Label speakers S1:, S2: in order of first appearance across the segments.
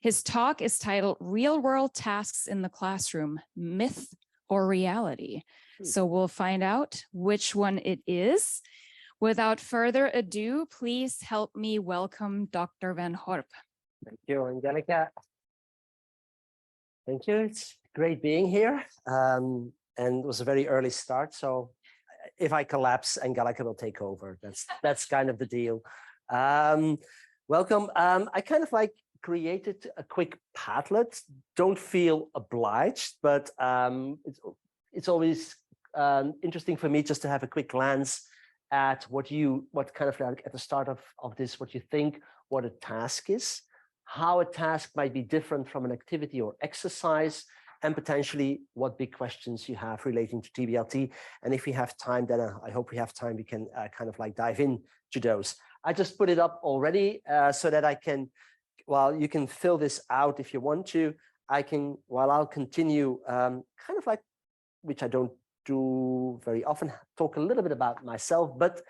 S1: His talk is titled Real-World Tasks in the Classroom, Myth or Reality. So we'll find out which one it is. Without further ado, please help me welcome Dr. Van Gorp.
S2: Thank you, Angelica. Thank you. It's great being here. And it was a very early start. So if I collapse, Angelica will take over. That's kind of the deal. Welcome. I kind of like created a quick Padlet. Don't feel obliged, but it's always interesting for me just to have a quick glance at what kind of like at the start of this, what you think, what a task is, how a task might be different from an activity or exercise, and potentially what big questions you have relating to TBLT. And if we have time, then I hope we have time, we can kind of like dive into those. I just put it up already so that I can, well, you can fill this out if you want to. I'll continue kind of like, which I don't do very often, talk a little bit about myself, but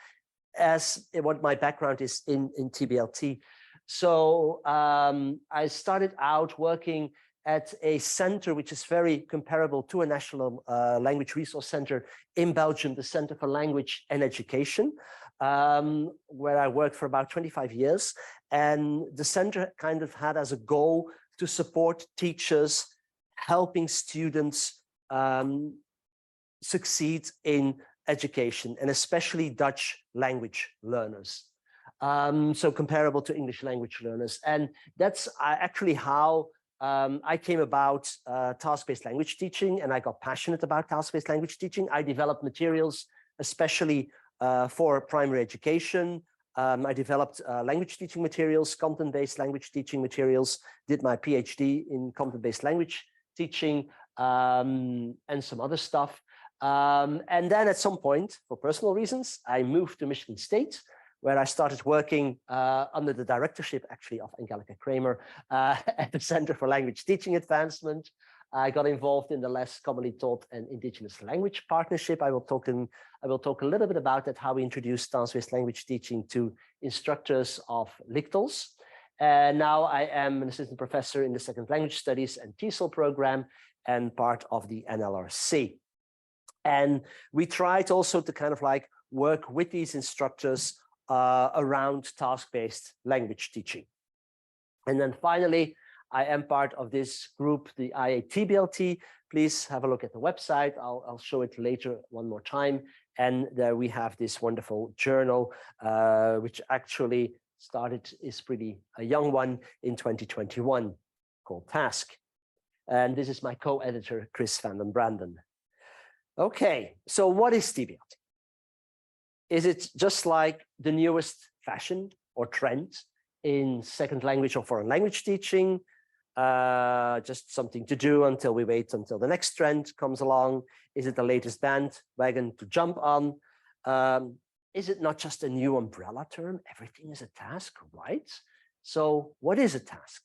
S2: as what my background is in TBLT. So I started out working at a center which is very comparable to a National Language Resource Center in Belgium, the Center for Language and Education, where I worked for about 25 years. And the center kind of had as a goal to support teachers, helping students succeed in education, and especially Dutch language learners. So comparable to English language learners. And that's actually how I came about task-based language teaching, and I got passionate about task-based language teaching. I developed materials, especially for primary education. I developed language teaching materials, content-based language teaching materials, did my PhD in content-based language teaching, and some other stuff. And then at some point, for personal reasons, I moved to Michigan State, where I started working under the directorship, actually, of Angelica Kramer at the Center for Language Teaching Advancement. I got involved in the Less Commonly Taught and Indigenous Language Partnership. I will talk a little bit about that, how we introduced task-based language teaching to instructors of LICTLs. And now I am an assistant professor in the Second Language Studies and TESOL program and part of the NLRC. And we tried also to kind of like work with these instructors around task-based language teaching. And then finally, I am part of this group, the IATBLT. Please have a look at the website. I'll show it later one more time. And there we have this wonderful journal, which actually is pretty a young one in 2021, called Task. And this is my co-editor, Kris van Branden. Okay, so what is TBLT? Is it just like the newest fashion or trend in second language or foreign language teaching? Just something to do until we wait until the next trend comes along? Is it the latest bandwagon to jump on? Is it not just a new umbrella term? Everything is a task, right? So what is a task?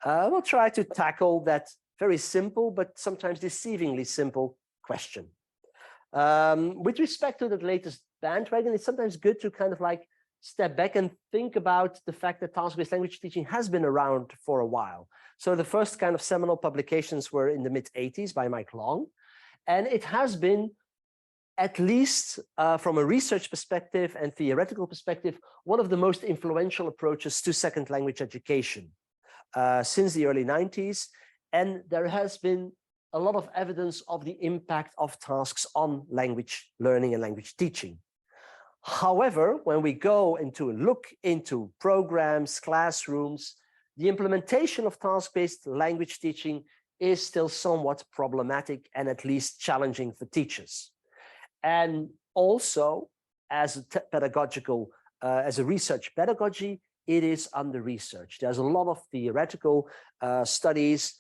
S2: We'll try to tackle that very simple, but sometimes deceivingly simple question. With respect to the latest bandwagon, it's sometimes good to kind of like step back and think about the fact that task-based language teaching has been around for a while. So the first kind of seminal publications were in the mid-80s by Mike Long, and it has been, at least from a research perspective and theoretical perspective, one of the most influential approaches to second language education since the early 90s. And there has been a lot of evidence of the impact of tasks on language learning and language teaching. However, when we go into a look into programs, classrooms, the implementation of task-based language teaching is still somewhat problematic and at least challenging for teachers. And also, as a pedagogical, as a research pedagogy, it is under-researched. There's a lot of theoretical studies,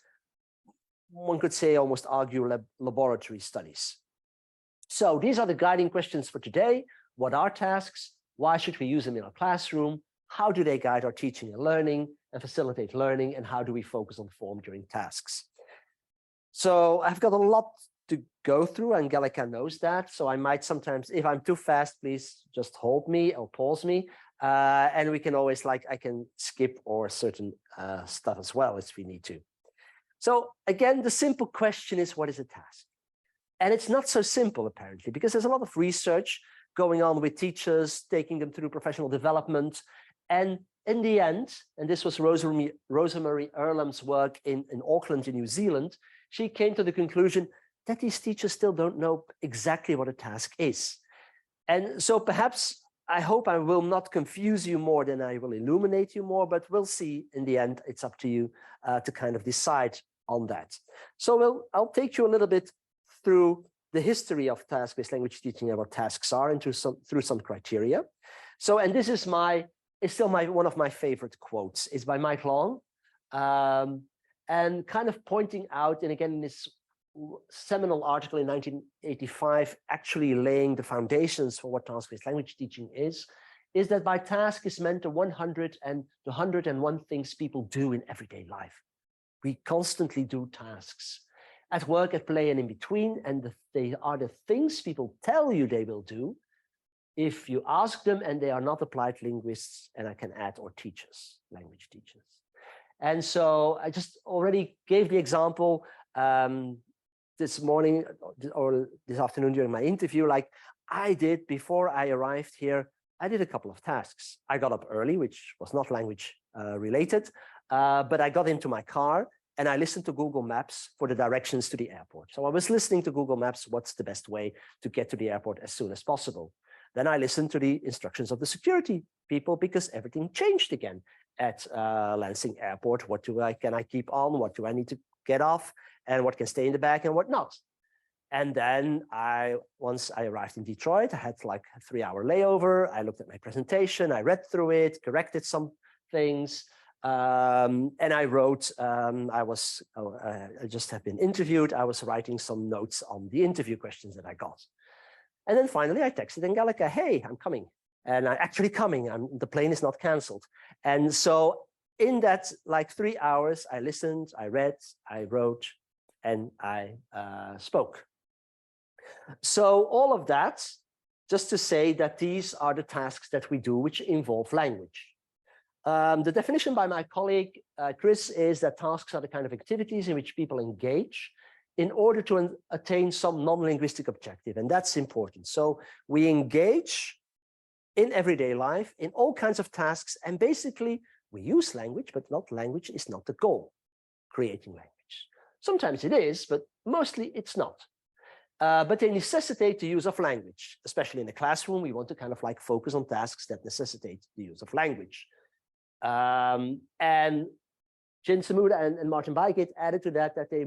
S2: one could say almost argue laboratory studies. So these are the guiding questions for today. What are tasks? Why should we use them in our classroom? How do they guide our teaching and learning and facilitate learning? And how do we focus on form during tasks? So I've got a lot to go through. Angelica knows that. So I might sometimes, if I'm too fast, please just hold me or pause me. And we can always, like, I can skip or certain stuff as well if we need to. So again, the simple question is, what is a task? And it's not so simple, apparently, because there's a lot of research going on with teachers, taking them through professional development. And in the end, and this was Rosemary Earlam's work in Auckland in New Zealand, she came to the conclusion that these teachers still don't know exactly what a task is. And so perhaps, I hope I will not confuse you more than I will illuminate you more, but we'll see in the end. It's up to you to kind of decide on that. So I'll take you a little bit through the history of task-based language teaching and what tasks are, and through some criteria. So, and this is it's still one of my favorite quotes. It's by Mike Long, and kind of pointing out, and again, in this seminal article in 1985, actually laying the foundations for what task-based language teaching is that by task is meant the 101 things people do in everyday life. We constantly do tasks at work, at play, and in between, and they are the things people tell you they will do if you ask them, and they are not applied linguists, and I can add, or teachers, language teachers. And so I just already gave the example this morning or this afternoon during my interview, like I did before I arrived here, I did a couple of tasks. I got up early, which was not language related, but I got into my car and I listened to Google Maps for the directions to the airport. So I was listening to Google Maps, what's the best way to get to the airport as soon as possible. Then I listened to the instructions of the security people because everything changed again at Lansing Airport. What can I keep on? What do I need to get off? And what can stay in the bag and what not? And then once I arrived in Detroit, I had like a 3-hour layover. I looked at my presentation, I read through it, corrected some things, and I wrote, I just have been interviewed. I was writing some notes on the interview questions that I got. And then finally I texted Angelica, hey, I'm coming. And I'm actually coming, the plane is not canceled. And so in that like 3 hours, I listened, I read, I wrote, and I spoke. So all of that, just to say that these are the tasks that we do which involve language. The definition by my colleague, Kris, is that tasks are the kind of activities in which people engage in order to attain some non-linguistic objective, and that's important. So we engage in everyday life in all kinds of tasks, and basically we use language, but language is not the goal, creating language. Sometimes it is, but mostly it's not. But they necessitate the use of language, especially in the classroom. We want to kind of like focus on tasks that necessitate the use of language. And Jin Samuda and Martin Bygate added to that they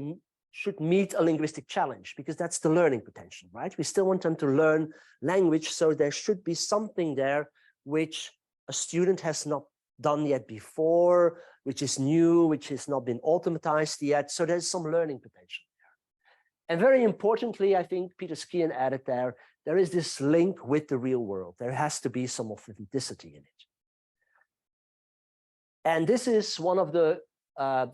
S2: should meet a linguistic challenge, because that's the learning potential, right? We still want them to learn language, so there should be something there which a student has not done yet before, which is new, which has not been automatized yet. So there's some learning potential there. And very importantly, I think Peter Skian added there is this link with the real world. There has to be some authenticity in it. And this is one of the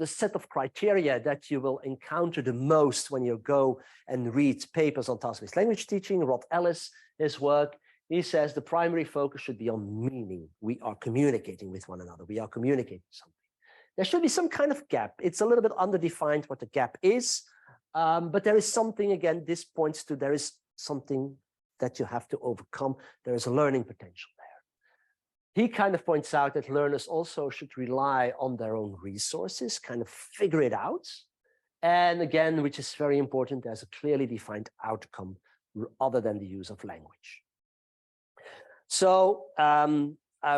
S2: set of criteria that you will encounter the most when you go and read papers on task-based language teaching. Rod Ellis, his work, he says the primary focus should be on meaning. We are communicating with one another. We are communicating something. There should be some kind of gap. It's a little bit underdefined what the gap is, but there is something, again, this points to there is something that you have to overcome. There is a learning potential there. He kind of points out that learners also should rely on their own resources, kind of figure it out. And again, which is very important, there's a clearly defined outcome other than the use of language. So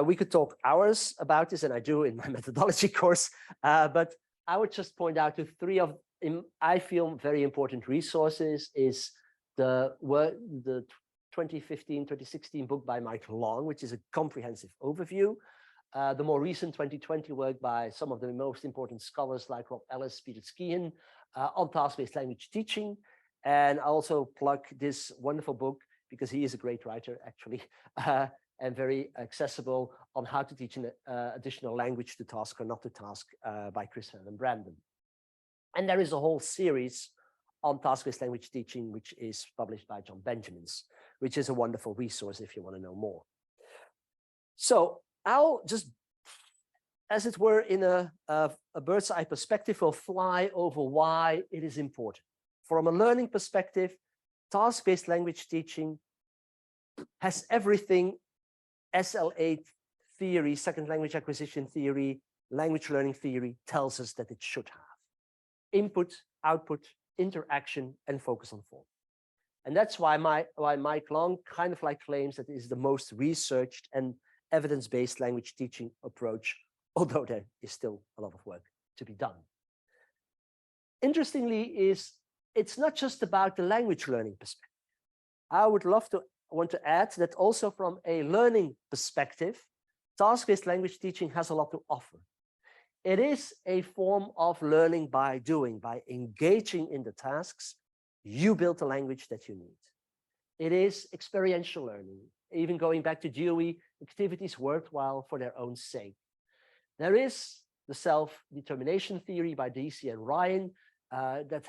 S2: we could talk hours about this, and I do in my methodology course, but I would just point out to three of, I feel, very important resources is the 2015-2016 book by Michael Long, which is a comprehensive overview. The more recent 2020 work by some of the most important scholars like Rob Ellis, Peter Skian, on task-based language teaching. And I also plug this wonderful book, because he is a great writer, actually, and very accessible, on how to teach an additional language to task or not to task, by Kris and Branden. And there is a whole series on task-based language teaching, which is published by John Benjamins, which is a wonderful resource if you want to know more. So I'll just, as it were, in a bird's eye perspective, will fly over why it is important. From a learning perspective, task-based language teaching has everything SLA theory, second language acquisition theory, language learning theory tells us that it should have. Input, output, interaction, and focus on form. And that's why Mike Long kind of like claims that it is the most researched and evidence-based language teaching approach, although there is still a lot of work to be done. Interestingly, it's not just about the language learning perspective. I would want to add that also from a learning perspective, task-based language teaching has a lot to offer. It is a form of learning by doing, by engaging in the tasks. You build the language that you need. It is experiential learning, even going back to Dewey, activities worthwhile for their own sake. There is the self-determination theory by DC and Ryan that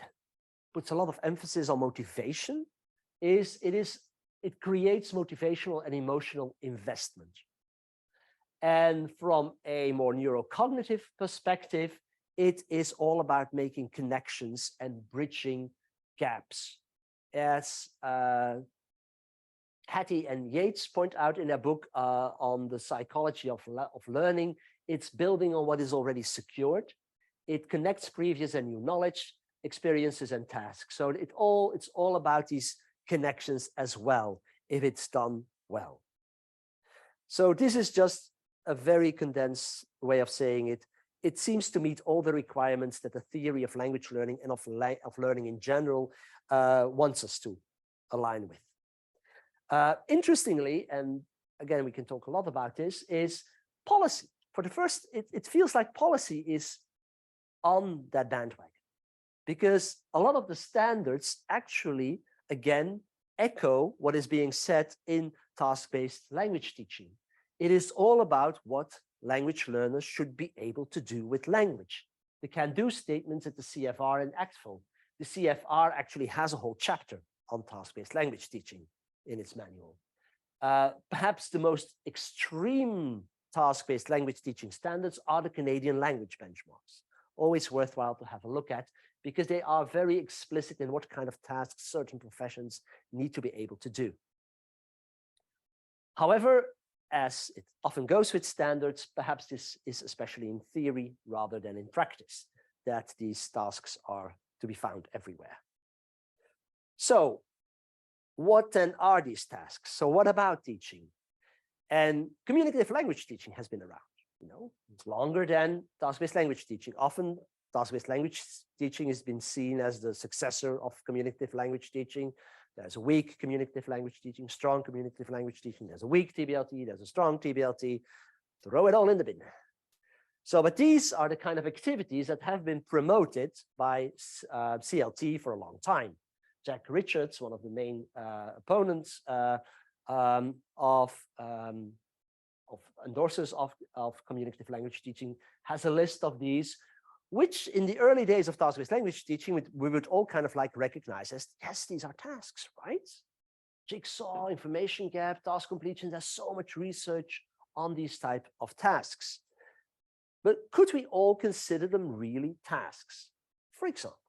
S2: puts a lot of emphasis on motivation. It creates motivational and emotional investment. And from a more neurocognitive perspective, it is all about making connections and bridging gaps. As Hattie and Yates point out in their book on the psychology of learning, it's building on what is already secured. It connects previous and new knowledge, experiences, and tasks. So it's all about these connections as well, if it's done well. So this is just a very condensed way of saying it. It seems to meet all the requirements that the theory of language learning and of learning in general wants us to align with. Interestingly, and again, we can talk a lot about this, is policy. For the first, it feels like policy is on that bandwagon because a lot of the standards actually, again, echo what is being said in task-based language teaching. It is all about what language learners should be able to do with language. The can-do statements at the CFR and ACTFL. The CFR actually has a whole chapter on task-based language teaching in its manual. Perhaps the most extreme task-based language teaching standards are the Canadian language benchmarks. Always worthwhile to have a look at because they are very explicit in what kind of tasks certain professions need to be able to do. However, as it often goes with standards, perhaps this is especially in theory rather than in practice, that these tasks are to be found everywhere. So what then are these tasks? So what about teaching? And communicative language teaching has been around, it's longer than task-based language teaching. Often task-based language teaching has been seen as the successor of communicative language teaching. There's a weak communicative language teaching, strong communicative language teaching. There's a weak TBLT, there's a strong TBLT. Throw it all in the bin. So, but these are the kind of activities that have been promoted by CLT for a long time. Jack Richards, one of the main opponents of endorsers of communicative language teaching, has a list of these, which in the early days of task-based language teaching, we would all kind of like recognize as, yes, these are tasks, right? Jigsaw, information gap, task completion, there's so much research on these type of tasks. But could we all consider them really tasks? For example,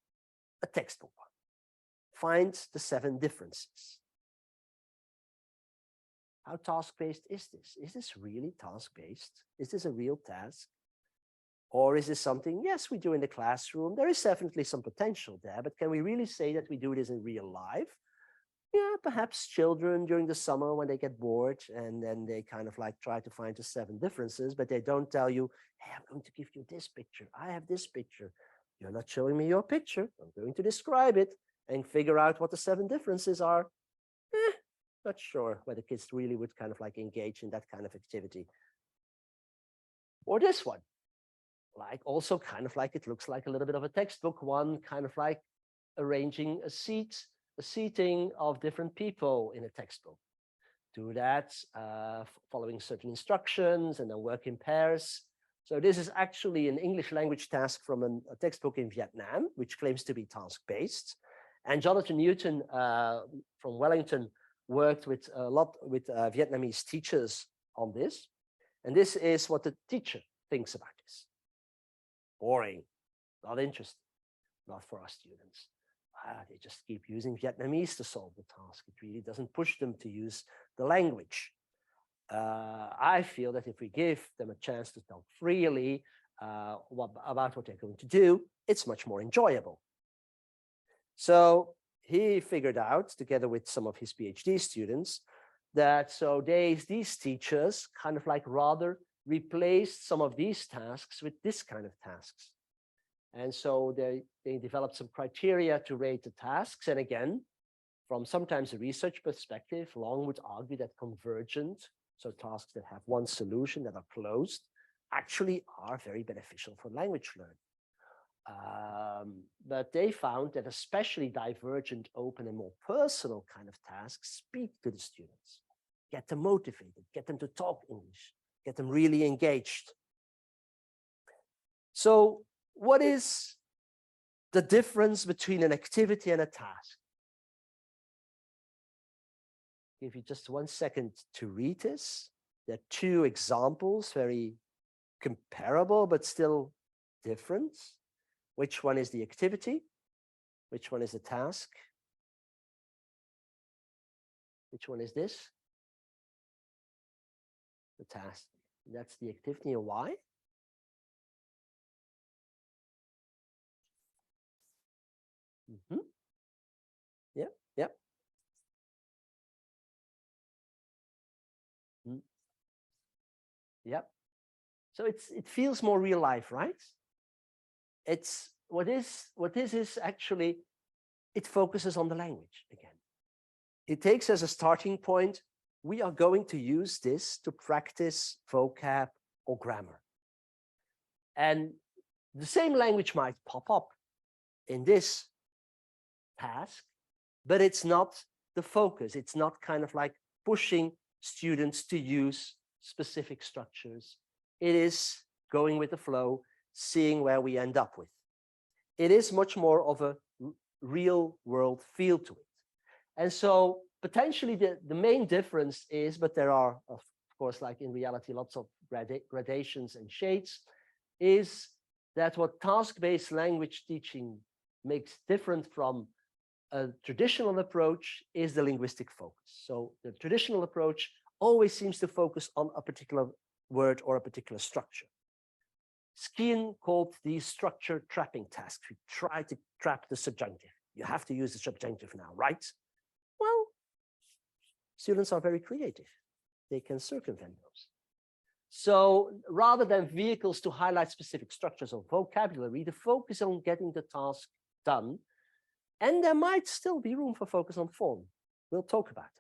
S2: a textbook one. Find the 7 differences. How task-based is this? Is this really task-based? Is this a real task? Or is this something, yes, we do in the classroom? There is definitely some potential there, but can we really say that we do this in real life? Yeah, perhaps children during the summer when they get bored and then they kind of like try to find the 7 differences, but they don't tell you, hey, I'm going to give you this picture. I have this picture. You're not showing me your picture. I'm going to describe it and figure out what the 7 differences are. Not sure whether kids really would kind of like engage in that kind of activity. Or this one. Like also kind of like it looks like a little bit of a textbook one, kind of like arranging a seating of different people in a textbook. Do that following certain instructions and then work in pairs. So this is actually an English language task from a textbook in Vietnam, which claims to be task-based. And Jonathan Newton from Wellington worked with a lot with Vietnamese teachers on this. And this is what the teacher thinks about this. Boring, not interesting, not for our students. They just keep using Vietnamese to solve the task. It really doesn't push them to use the language. I feel that if we give them a chance to talk freely about what they're going to do, it's much more enjoyable. So he figured out, together with some of his PhD students, that these teachers kind of like rather replaced some of these tasks with this kind of tasks. And so they developed some criteria to rate the tasks. And again, from sometimes a research perspective, Long would argue that convergent, so tasks that have one solution that are closed, actually are very beneficial for language learning. But they found that especially divergent, open, and more personal kind of tasks speak to the students, get them motivated, get them to talk English, get them really engaged. So what is the difference between an activity and a task? I'll give you just 1 second to read this. There are two examples, very comparable, but still different. Which one is the activity? Which one is the task? Which one is this? The task. That's the activity, and why? Yeah, yeah. Yep. So it feels more real life, right? It's what this is actually, it focuses on the language again. It takes as a starting point, we are going to use this to practice vocab or grammar. And the same language might pop up in this task, but it's not the focus. It's not kind of like pushing students to use specific structures. It is going with the flow, seeing where we end up with. It is much more of a real world feel to it. And so potentially the main difference is, but there are, of course, like in reality, lots of gradations and shades, is that what task-based language teaching makes different from a traditional approach is the linguistic focus. So the traditional approach always seems to focus on a particular word or a particular structure. Skien called these structure trapping tasks. We try to trap the subjunctive. You have to use the subjunctive now, right? Well, students are very creative. They can circumvent those. So rather than vehicles to highlight specific structures or vocabulary, the focus on getting the task done. And there might still be room for focus on form. We'll talk about that.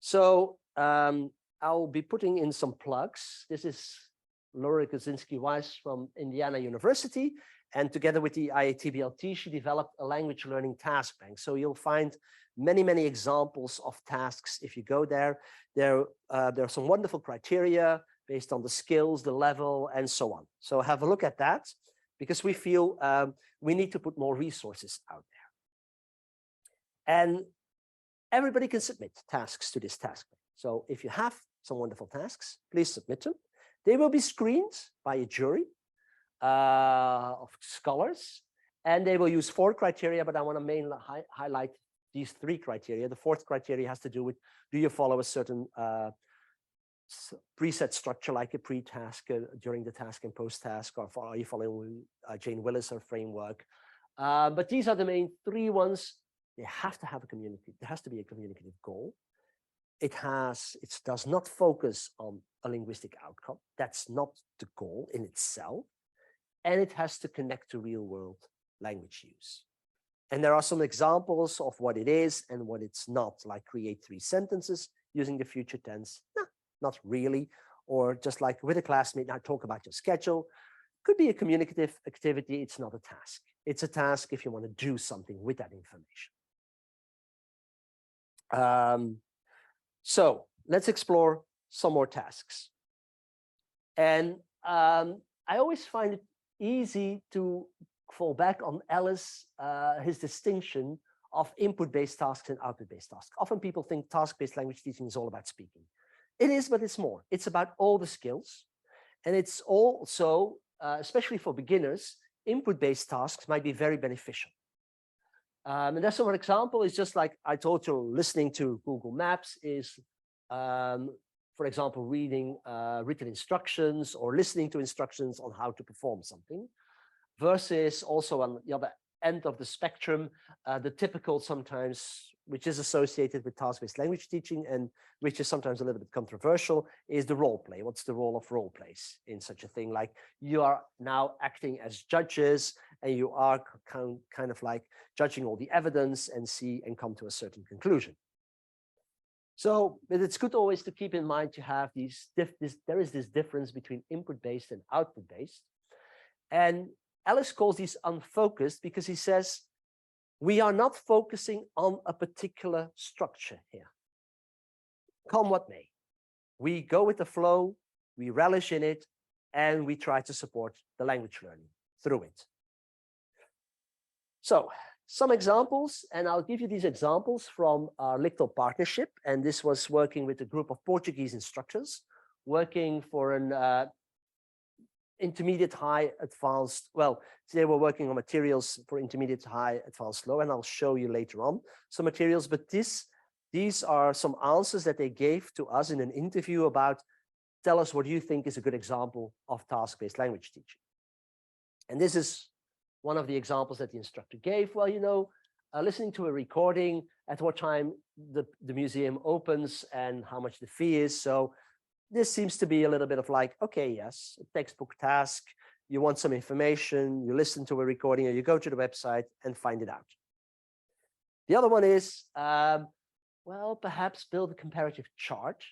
S2: So I'll be putting in some plugs. This is Laura Kozinski-Weiss from Indiana University. And together with the IATBLT, she developed a language learning task bank. So you'll find many, many examples of tasks. If you go there, there are some wonderful criteria based on the skills, the level, and so on. So have a look at that, because we feel we need to put more resources out there. And everybody can submit tasks to this task bank. So if you have some wonderful tasks, please submit them. They will be screened by a jury of scholars, and they will use 4 criteria, but I want to mainly highlight these 3 criteria. The 4th criteria has to do with, do you follow a certain preset structure, like a pre-task, during the task and post-task, or are you following Jane Willis or framework? But these are the main 3 ones. They have to have a community. There has to be a communicative goal. It does not focus on a linguistic outcome. That's not the goal in itself. And it has to connect to real world language use. And there are some examples of what it is and what it's not, like create 3 sentences using the future tense. No, not really. Or just like with a classmate, now talk about your schedule. Could be a communicative activity. It's not a task. It's a task if you want to do something with that information. So let's explore some more tasks. And I always find it easy to fall back on Ellis, his distinction of input-based tasks and output-based tasks. Often people think task-based language teaching is all about speaking. It is, but it's more. It's about all the skills. And it's also, especially for beginners, input-based tasks might be very beneficial. And that's one example is just like I told you, listening to Google Maps is, for example, reading written instructions or listening to instructions on how to perform something, versus also on the other end of the spectrum, the typical sometimes, which is associated with task-based language teaching and which is sometimes a little bit controversial, is the role play. What's the role of role plays in such a thing? Like you are now acting as judges and you are kind of like judging all the evidence and come to a certain conclusion. So, but it's good always to keep in mind to have there is this difference between input-based and output-based. And Ellis calls these unfocused because he says, we are not focusing on a particular structure here. Come what may. We go with the flow, we relish in it, and we try to support the language learning through it. So, some examples, and I'll give you these examples from our LCTL partnership, and this was working with a group of Portuguese instructors, working for an intermediate, high, advanced, well, they were working on materials for intermediate, high, advanced, low, and I'll show you later on some materials, but these are some answers that they gave to us in an interview about, tell us what you think is a good example of task-based language teaching. And this is one of the examples that the instructor gave. Well, you know, listening to a recording, at what time the museum opens and how much the fee is. So this seems to be a little bit of like, okay, yes, a textbook task. You want some information, you listen to a recording, or you go to the website and find it out. The other one is, well, perhaps build a comparative chart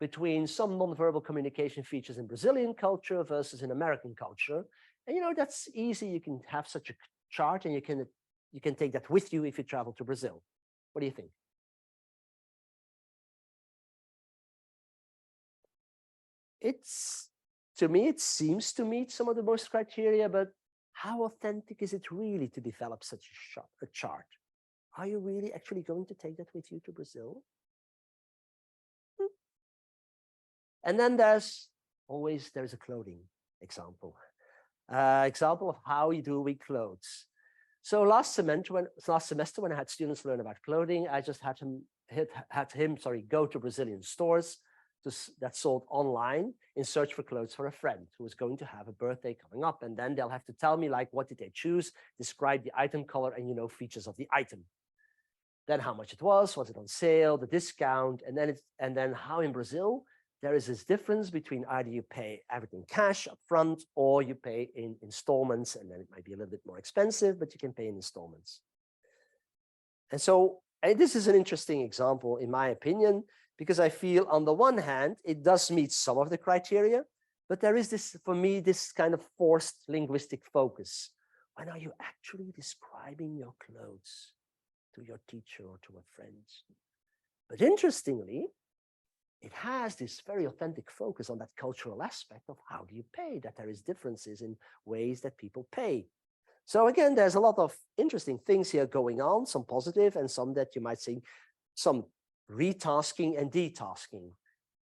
S2: between some nonverbal communication features in Brazilian culture versus in American culture. And, you know, that's easy. You can have such a chart and you can take that with you if you travel to Brazil. What do you think? To me, it seems to meet some of the most criteria, but how authentic is it really to develop such a chart? Are you really actually going to take that with you to Brazil? And then there's a clothing example. Example of how you do with clothes. So last semester when I had students learn about clothing, I just had him go to Brazilian stores that sold online in search for clothes for a friend who was going to have a birthday coming up. And then they'll have to tell me, like, what did they choose, describe the item color and, you know, features of the item. Then how much it was it on sale, the discount, and then how in Brazil, there is this difference between either you pay everything cash up front or you pay in installments, and then it might be a little bit more expensive, but you can pay in installments. And so this is an interesting example, in my opinion, because I feel on the one hand, it does meet some of the criteria, but there is this, for me, this kind of forced linguistic focus. When are you actually describing your clothes to your teacher or to a friend? But interestingly, it has this very authentic focus on that cultural aspect of how do you pay, that there is differences in ways that people pay. So again, there's a lot of interesting things here going on, some positive and some that you might see, some retasking and detasking,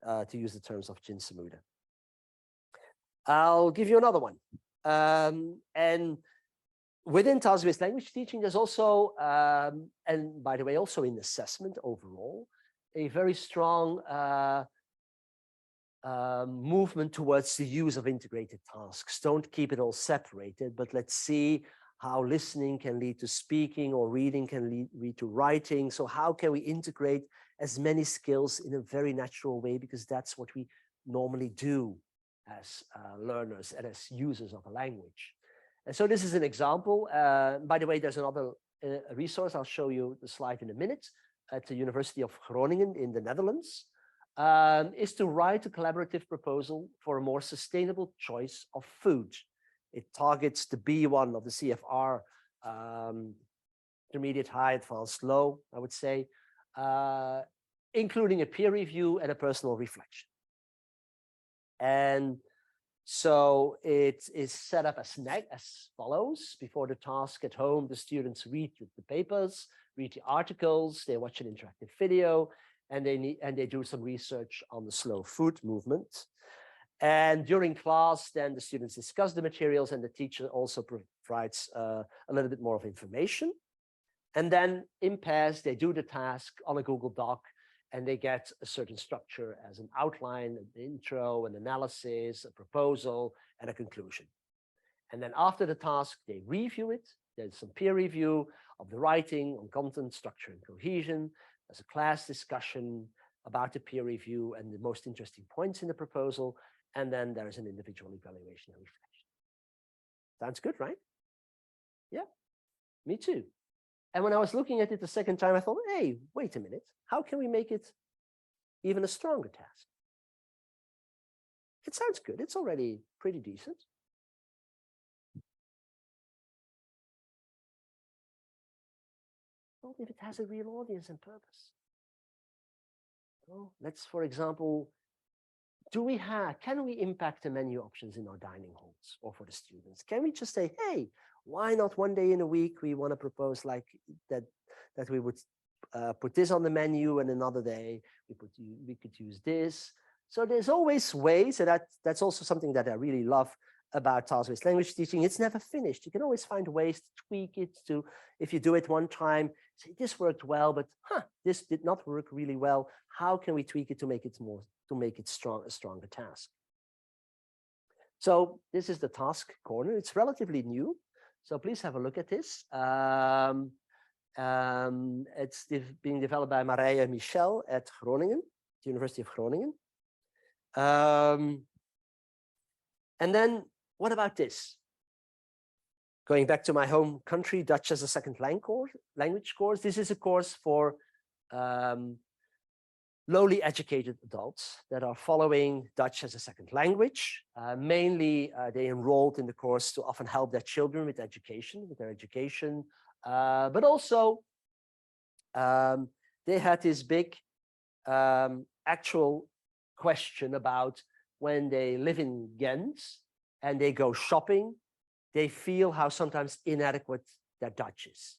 S2: to use the terms of Jin Samuda. I'll give you another one. And within task-based language teaching, there's also, and by the way, also in assessment overall, a very strong movement towards the use of integrated tasks. Don't keep it all separated, but let's see how listening can lead to speaking or reading can lead to writing. So how can we integrate as many skills in a very natural way, because that's what we normally do as learners and as users of a language. And so this is an example. By the way, there's another resource. I'll show you the slide in a minute. At the University of Groningen in the Netherlands, is to write a collaborative proposal for a more sustainable choice of food. It targets the B1 of the CFR, intermediate, high, advanced, low, I would say, including a peer review and a personal reflection. And So it is set up as follows. Before the task at home, the students read the papers, read the articles, they watch an interactive video, and they do some research on the slow food movement. And during class, then the students discuss the materials, and the teacher also provides a little bit more of information. And then in pairs, they do the task on a Google Doc, and they get a certain structure as an outline, an intro, an analysis, a proposal, and a conclusion. And then after the task, they review it. There's some peer review of the writing on content, structure, and cohesion. There's a class discussion about the peer review and the most interesting points in the proposal. And then there's an individual evaluation and reflection. Sounds good, right? Yeah, me too. And when I was looking at it the second time, I thought, hey, wait a minute. How can we make it even a stronger task? It sounds good. It's already pretty decent. Well, if it has a real audience and purpose. Well, let's, for example, can we impact the menu options in our dining halls or for the students? Can we just say, hey, why not one day in a week we want to propose like that we would put this on the menu, and another day we could use this. So there's always ways, and that's also something that I really love about task-based language teaching. It's never finished. You can always find ways to tweak it, to, if you do it one time, say this worked well, but this did not work really well. How can we tweak it to make it a stronger task? So this is the task corner. It's relatively new, so please have a look at this. It's being developed by Marije and Michel at Groningen, the University of Groningen. And then what about this? Going back to my home country, Dutch as a second language course. This is a course for lowly educated adults that are following Dutch as a second language. Mainly, they enrolled in the course to often help their children with their education. But also, they had this big actual question about when they live in Ghent and they go shopping, they feel how sometimes inadequate their Dutch is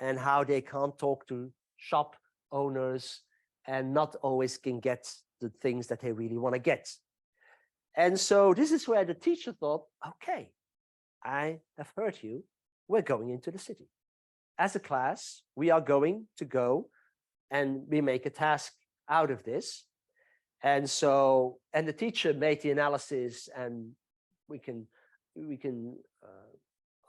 S2: and how they can't talk to shop owners and not always can get the things that they really want to get. And so this is where the teacher thought, okay, I have heard you, we're going into the city. As a class, we are going to go and we make a task out of this. And so, and the teacher made the analysis, and we can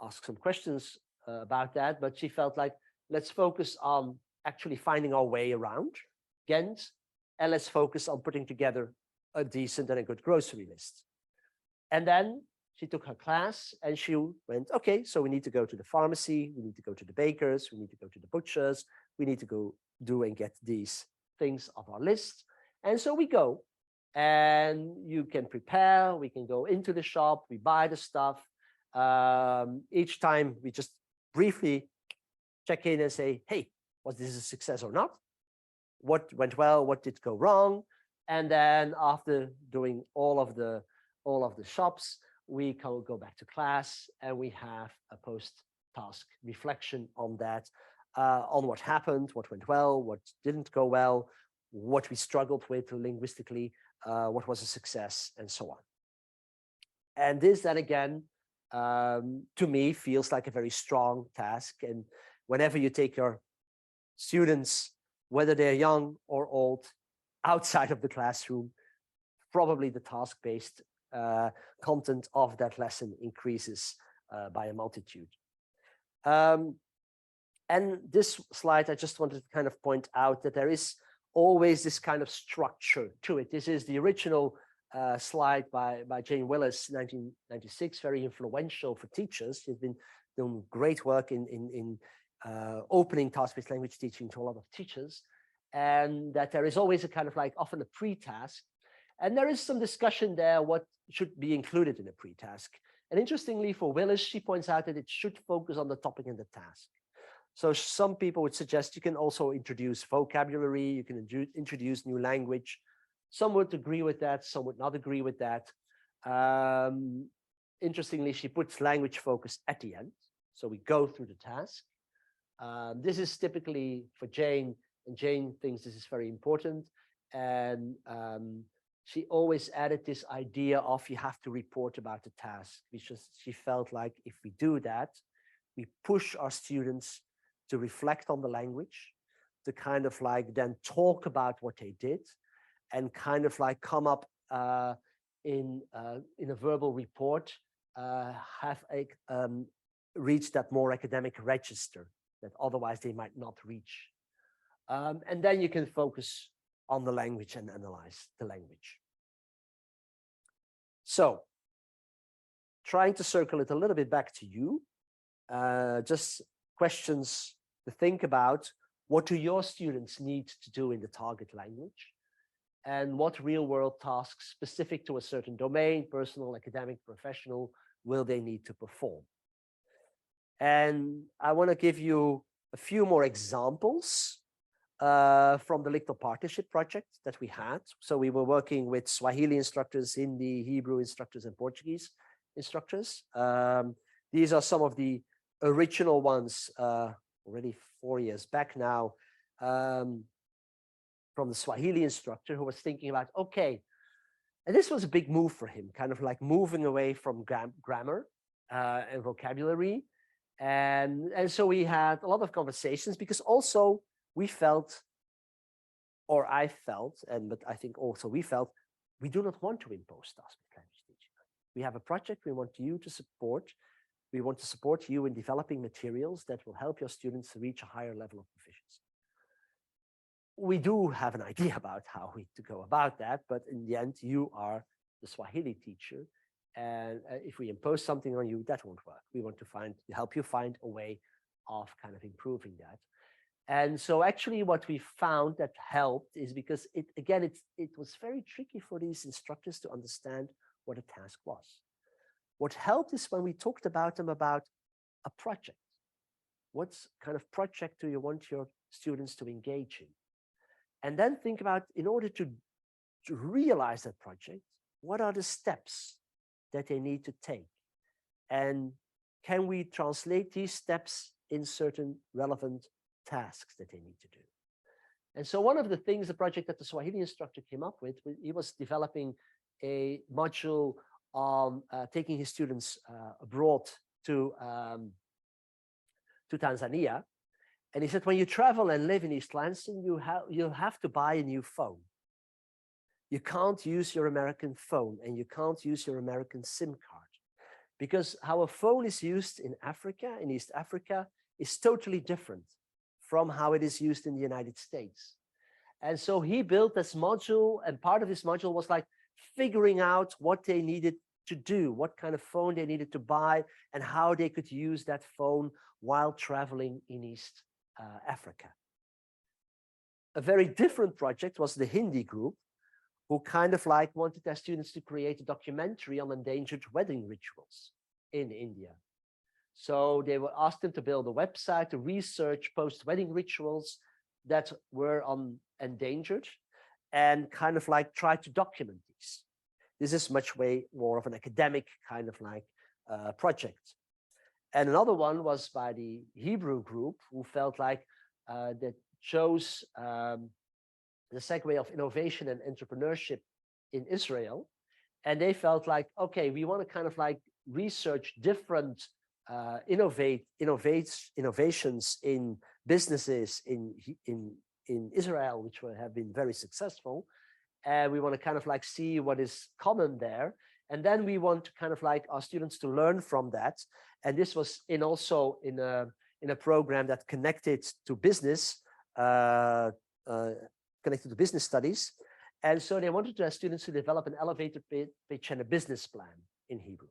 S2: ask some questions about that, but she felt like, let's focus on actually finding our way around Ghent, and let's focus on putting together a decent and a good grocery list. And then she took her class and she went, okay, so we need to go to the pharmacy, we need to go to the bakers, we need to go to the butchers, we need to go do and get these things off our list. And so we go, and you can prepare, we can go into the shop, we buy the stuff. Each time we just briefly check in and say, hey, was this a success or not? What went well, what did go wrong? And then after doing all of the shops, we can go back to class and we have a post-task reflection on that, on what happened, what went well, what didn't go well, what we struggled with linguistically, what was a success, and so on. And this then again, to me, feels like a very strong task. And whenever you take your students, whether they're young or old, outside of the classroom, probably the task-based content of that lesson increases by a multitude. And this slide, I just wanted to kind of point out that there is always this kind of structure to it. This is the original slide by Jane Willis, 1996, very influential for teachers. She's been doing great work in opening task-based language teaching to a lot of teachers, and that there is always a kind of like often a pre-task. And there is some discussion there what should be included in a pre-task. And interestingly for Willis, she points out that it should focus on the topic and the task. So some people would suggest you can also introduce vocabulary, you can introduce new language. Some would agree with that, some would not agree with that. Interestingly, she puts language focus at the end. So we go through the task. This is typically for Jane, and Jane thinks this is very important. And she always added this idea of you have to report about the task, because she felt like if we do that, we push our students to reflect on the language, to kind of like then talk about what they did, and kind of like come up in a verbal report, have a reach that more academic register that otherwise they might not reach. And then you can focus on the language and analyze the language. So trying to circle it a little bit back to you, just questions to think about. What do your students need to do in the target language? And what real world tasks specific to a certain domain, personal, academic, professional, will they need to perform? And I want to give you a few more examples from the LICTOR partnership project that we had. So we were working with Swahili instructors, Hindi, Hebrew instructors, and Portuguese instructors. These are some of the original ones, already 4 years back now, from the Swahili instructor who was thinking about, okay, and this was a big move for him, kind of like moving away from grammar and vocabulary. And so we had a lot of conversations, because also we felt, or I felt, but I think also we felt, we do not want to impose tasks with language teaching. We have a project we want you to support. We want to support you in developing materials that will help your students reach a higher level of proficiency. We do have an idea about how to go about that, but in the end, you are the Swahili teacher. And if we impose something on you, that won't work. We want to help you find a way of kind of improving that. And so actually what we found that helped is because it was very tricky for these instructors to understand what a task was. What helped is when we talked about them about a project. What kind of project do you want your students to engage in? And then think about, in order to realize that project, what are the steps that they need to take? And can we translate these steps in certain relevant tasks that they need to do? And so one of the things, the project that the Swahili instructor came up with, he was developing a module on taking his students abroad to Tanzania. And he said, when you travel and live in East Lansing, you'll have to buy a new phone. You can't use your American phone, and you can't use your American SIM card, because how a phone is used in Africa, in East Africa, is totally different from how it is used in the United States. And so he built this module, and part of this module was like figuring out what they needed to do, what kind of phone they needed to buy, and how they could use that phone while traveling in East Africa. A very different project was the Hindi group, who kind of like wanted their students to create a documentary on endangered wedding rituals in India. So they were asked them to build a website to research post-wedding rituals that were endangered, and kind of like try to document these. This is much way more of an academic kind of like project. And another one was by the Hebrew group, who felt like that chose the segue of innovation and entrepreneurship in Israel. And they felt like, okay, we want to kind of like research different innovations in businesses in Israel, which have been very successful. And we want to kind of like see what is common there. And then we want to kind of like our students to learn from that. And this was also in a program that connected to business, connected to business studies. And so they wanted their students to develop an elevator pitch and a business plan in Hebrew.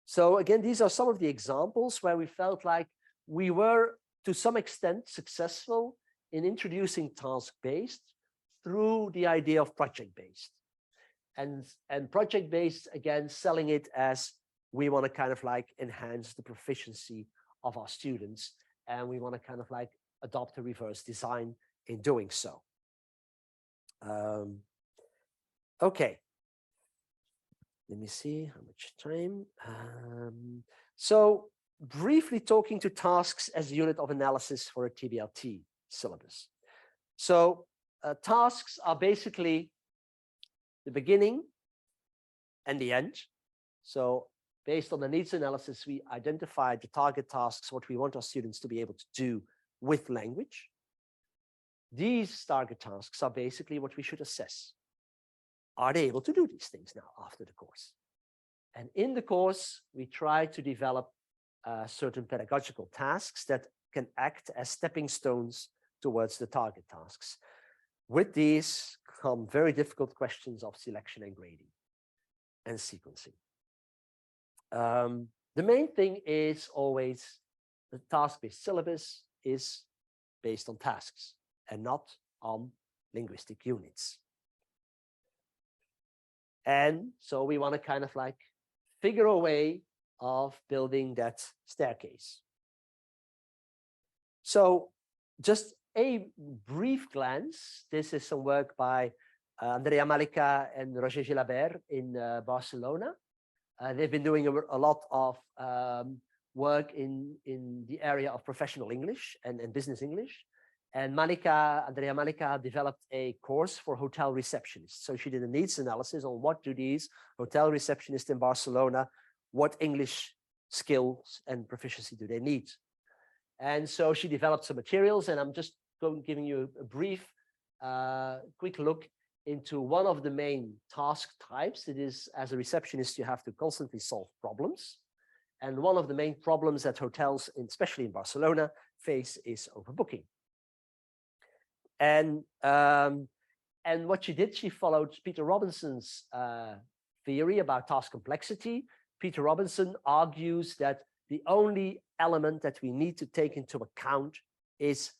S2: So again, these are some of the examples where we felt like we were to some extent successful in introducing task-based through the idea of project-based. And project-based, again, selling it as we want to kind of like enhance the proficiency of our students, and we want to kind of like adopt a reverse design in doing so. Okay. let me see how much time. So briefly talking to tasks as a unit of analysis for a TBLT syllabus. So tasks are basically the beginning and the end. So based on the needs analysis, we identified the target tasks, what we want our students to be able to do with language. These target tasks are basically what we should assess. Are they able to do these things now after the course? And in the course, we try to develop certain pedagogical tasks that can act as stepping stones towards the target tasks. With these come very difficult questions of selection and grading and sequencing. The main thing is always the task-based syllabus is based on tasks and not on linguistic units. And so we want to kind of like figure a way of building that staircase. So just a brief glance. This is some work by Andrea Malika and Roger Gilabert in Barcelona. They've been doing a lot of work in the area of professional English and business English. And Andrea Malika developed a course for hotel receptionists. So she did a needs analysis on what do these hotel receptionists in Barcelona, what English skills and proficiency do they need? And so she developed some materials, and I'm just giving you a brief, quick look into one of the main task types. It is, as a receptionist, you have to constantly solve problems. And one of the main problems that hotels, especially in Barcelona, face is overbooking. And what she did, she followed Peter Robinson's theory about task complexity. Peter Robinson argues that the only element that we need to take into account is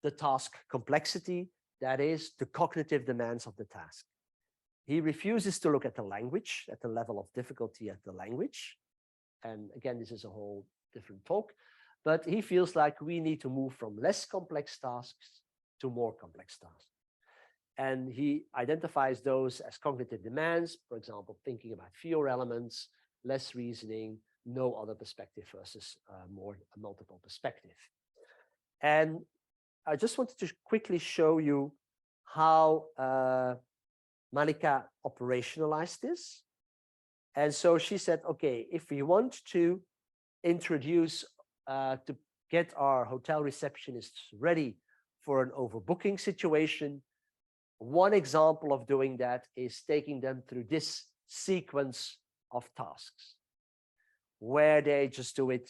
S2: the task complexity, that is the cognitive demands of the task. He refuses to look at the language, at the level of difficulty at the language. And again, this is a whole different talk, but he feels like we need to move from less complex tasks to more complex tasks. And he identifies those as cognitive demands, for example, thinking about fewer elements, less reasoning, no other perspective versus more multiple perspective. And I just wanted to quickly show you how Malika operationalized this. And so she said, okay, if we want to introduce, to get our hotel receptionists ready for an overbooking situation, one example of doing that is taking them through this sequence of tasks, where they just do it.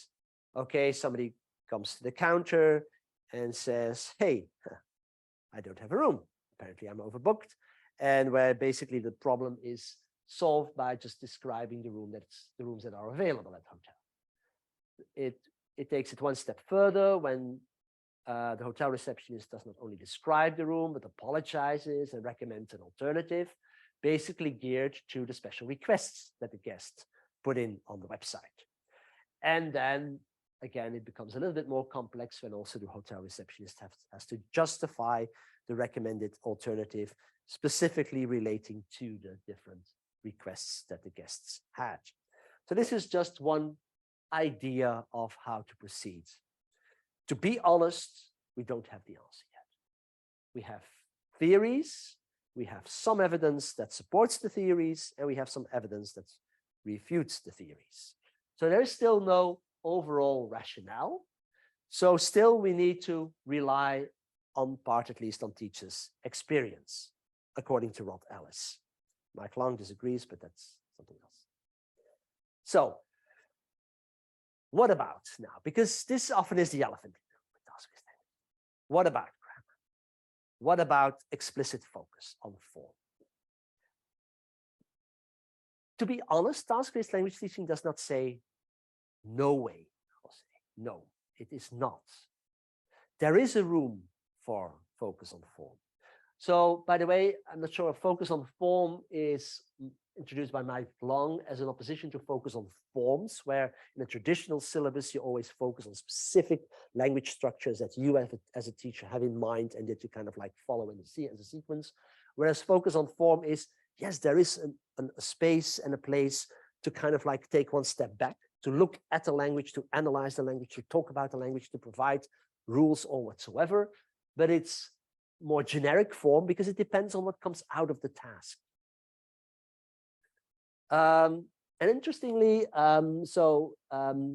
S2: Okay, somebody comes to the counter and says, hey, I don't have a room. Apparently I'm overbooked. And where basically the problem is solved by just describing the rooms that are available at the hotel. It takes it one step further when the hotel receptionist does not only describe the room, but apologizes and recommends an alternative, basically geared to the special requests that the guests put in on the website. And then again, it becomes a little bit more complex when also the hotel receptionist has to justify the recommended alternative, specifically relating to the different requests that the guests had. So this is just one idea of how to proceed. To be honest, we don't have the answer yet. We have theories, we have some evidence that supports the theories, and we have some evidence that refutes the theories. So there is still no overall rationale. So still we need to rely on part, at least on teachers' experience, according to Rod Ellis. Mike Long disagrees, but that's something else. So what about now? Because this often is the elephant in the room. What about grammar? What about explicit focus on form? To be honest, task-based language teaching does not say no way. I'll say no, it is not. There is a room for focus on form. So, by the way, I'm not sure if focus on form is introduced by Mike Long as an opposition to focus on forms, where in a traditional syllabus, you always focus on specific language structures that you as a teacher have in mind and that you kind of like follow in the as a sequence. Whereas focus on form is, yes, there is a space and a place to kind of like take one step back, to look at the language, to analyze the language, to talk about the language, to provide rules or whatsoever. But it's more generic form because it depends on what comes out of the task. And interestingly,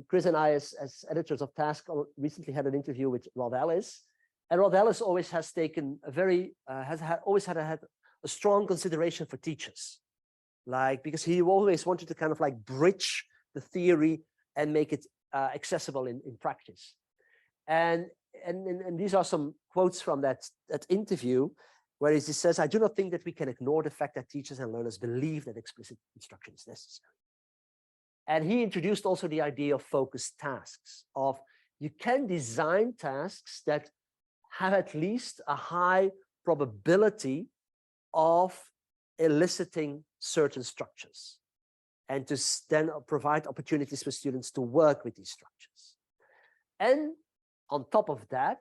S2: Kris and I, as editors of Task, recently had an interview with Rod Ellis, and Rod Ellis always has taken a very always had a strong consideration for teachers, like because he always wanted to kind of like bridge the theory and make it accessible in practice. And these are some quotes from that interview, where he says, "I do not think that we can ignore the fact that teachers and learners believe that explicit instruction is necessary." And he introduced also the idea of focused tasks, of you can design tasks that have at least a high probability of eliciting certain structures, and to then provide opportunities for students to work with these structures. And on top of that,